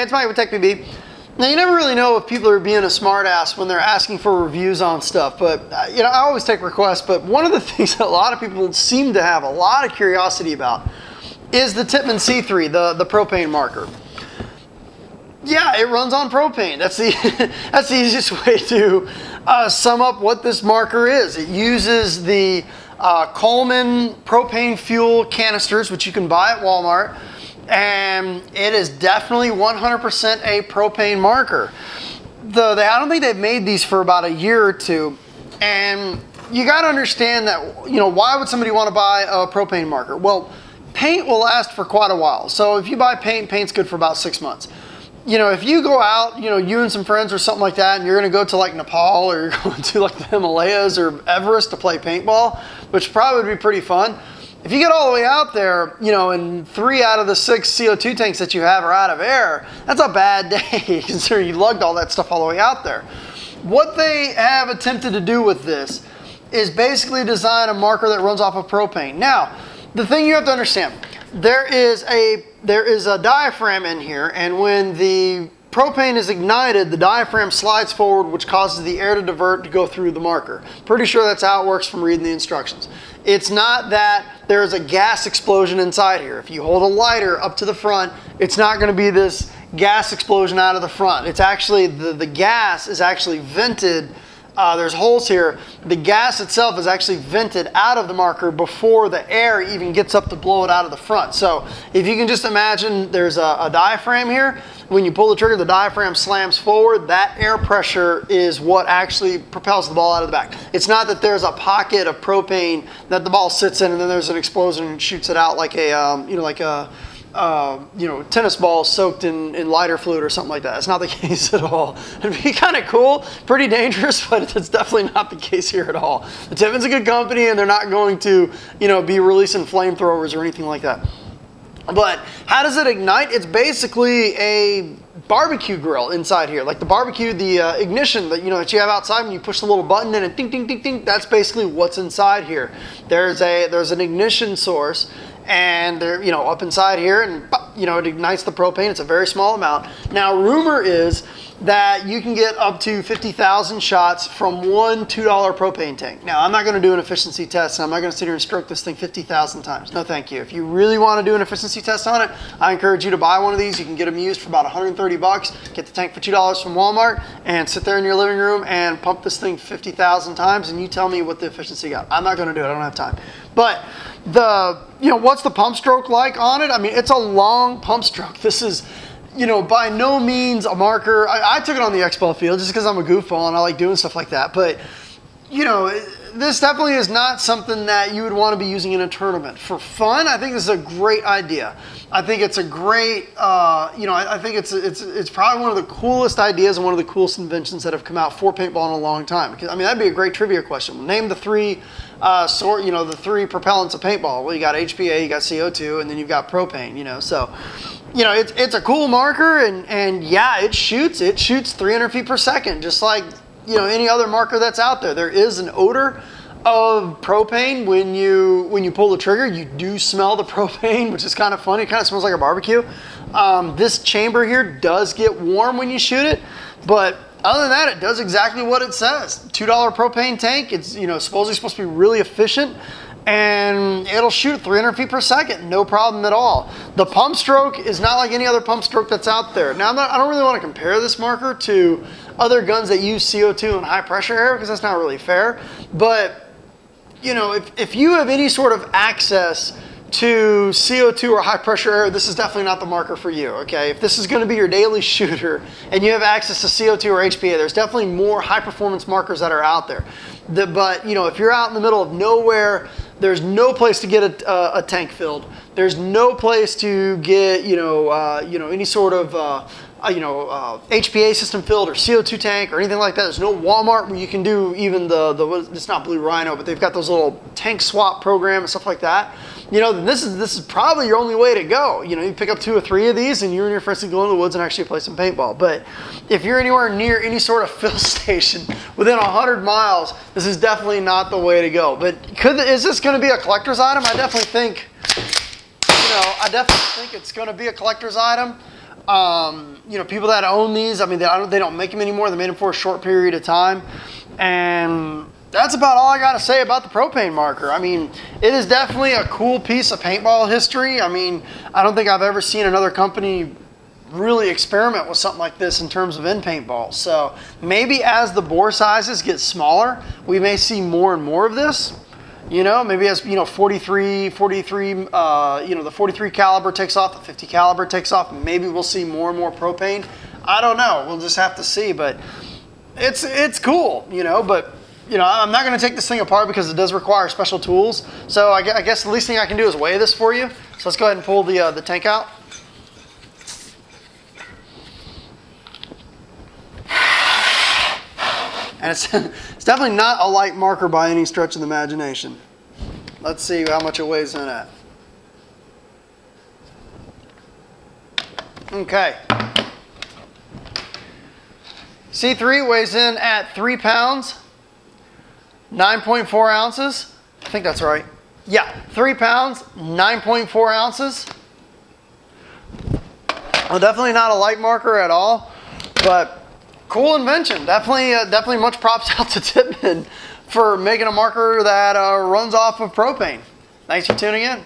it's Mike with Tech BB. Now, you never really know if people are being a smartass when they're asking for reviews on stuff, but you know, I always take requests, but one of the things that a lot of people seem to have a lot of curiosity about is the Tippmann C3, the propane marker. Yeah, it runs on propane. That's the easiest way to sum up what this marker is. It uses the Coleman propane fuel canisters, which you can buy at Walmart, and it is definitely 100% a propane marker. I don't think they've made these for about a year or two, and you got to understand that, you know, why would somebody want to buy a propane marker? Well, paint will last for quite a while. So if you buy paint, paint's good for about 6 months. You know, if you go out, you know, you and some friends or something like that, and you're going to go to like Nepal, or you're going to like the Himalayas or Everest to play paintball, which probably would be pretty fun. If you get all the way out there, you know, and 3 out of the 6 CO2 tanks that you have are out of air, that's a bad day considering you lugged all that stuff all the way out there. What they have attempted to do with this is basically design a marker that runs off of propane. Now, the thing you have to understand, there is a diaphragm in here, and when the propane is ignited, the diaphragm slides forward, which causes the air to divert to go through the marker. Pretty sure that's how it works from reading the instructions. It's not that there is a gas explosion inside here. If you hold a lighter up to the front, it's not going to be this gas explosion out of the front. It's actually, the gas is actually vented. There's holes here. The gas itself is actually vented out of the marker before the air even gets up to blow it out of the front. So if you can just imagine, there's a diaphragm here. When you pull the trigger, the diaphragm slams forward. That air pressure is what actually propels the ball out of the back. It's not that there's a pocket of propane that the ball sits in and then there's an explosion and shoots it out like a, you know, like a, tennis ball soaked in lighter fluid or something like that. It's not the case at all. It'd be kind of cool, pretty dangerous, but it's definitely not the case here at all. The Tippmann's a good company, and they're not going to, you know, be releasing flamethrowers or anything like that. But how does it ignite? It's basically a barbecue grill inside here, like the barbecue, the ignition that that you have outside when you push the little button and it ding ding ding ding. That's basically what's inside here. There's an ignition source, and they're up inside here, and it ignites the propane. It's a very small amount. Now, rumor is that you can get up to 50,000 shots from one $2 propane tank. Now, I'm not going to do an efficiency test, and I'm not going to sit here and stroke this thing 50,000 times. No, thank you. If you really want to do an efficiency test on it, I encourage you to buy one of these. You can get them used for about 130 bucks. Get the tank for $2 from Walmart, and sit there in your living room and pump this thing 50,000 times, and you tell me what the efficiency got. I'm not going to do it. I don't have time. But what's the pump stroke like on it? I mean, it's a long pump stroke. This is, by no means a marker. I took it on the X-Ball field just because I'm a goofball and I like doing stuff like that. But, this definitely is not something that you would want to be using in a tournament. For fun, I think this is a great idea. I think it's a great, I think it's probably one of the coolest ideas and one of the coolest inventions that have come out for paintball in a long time. Because, I mean, that'd be a great trivia question. Name the three the three propellants of paintball. Well, you got HPA, you got CO2, and then you've got propane, So, it's a cool marker, and yeah, it shoots 300 feet per second, just like, any other marker that's out there. There is an odor of propane when you pull the trigger. You do smell the propane, which is kind of funny. It kind of smells like a barbecue. This chamber here does get warm when you shoot it, but other than that, it does exactly what it says. $2 propane tank. It's supposedly supposed to be really efficient, and it'll shoot 300 feet per second, no problem at all. The pump stroke is not like any other pump stroke that's out there. Now, I don't really want to compare this marker to other guns that use CO2 and high pressure air, because that's not really fair. But if you have any sort of access to CO2 or high pressure air, this is definitely not the marker for you, okay? If this is going to be your daily shooter and you have access to CO2 or HPA, there's definitely more high performance markers that are out there. But if you're out in the middle of nowhere, there's no place to get a tank filled. There's no place to get any sort of HPA system filled or CO2 tank or anything like that. There's no Walmart where you can do even it's not Blue Rhino, but they've got those little tank swap program and stuff like that. Then this is probably your only way to go. You pick up 2 or 3 of these, and you and your friends can go in the woods and actually play some paintball. But if you're anywhere near any sort of fill station within 100 miles, this is definitely not the way to go. But is this going to be a collector's item? I definitely think it's going to be a collector's item. You know, people that own these, I mean, they don't make them anymore. They made them for a short period of time. And that's about all I got to say about the propane marker. I mean, it is definitely a cool piece of paintball history. I mean, I don't think I've ever seen another company really experiment with something like this in terms of in paintball. So maybe as the bore sizes get smaller, we may see more and more of this. You know, maybe as, you know, 43, you know, the 43 caliber takes off, the 50 caliber takes off, maybe we'll see more and more propane. I don't know. We'll just have to see, but it's cool, you know, but, you know, I'm not going to take this thing apart because it does require special tools. So I guess the least thing I can do is weigh this for you. So let's go ahead and pull the tank out. And it's definitely not a light marker by any stretch of the imagination. Let's see how much it weighs in at. Okay. C3 weighs in at 3 pounds, 9.4 ounces. I think that's right. Yeah, 3 pounds, 9.4 ounces. Well, definitely not a light marker at all, but cool invention. Definitely much props out to Tippmann for making a marker that runs off of propane. Thanks for tuning in.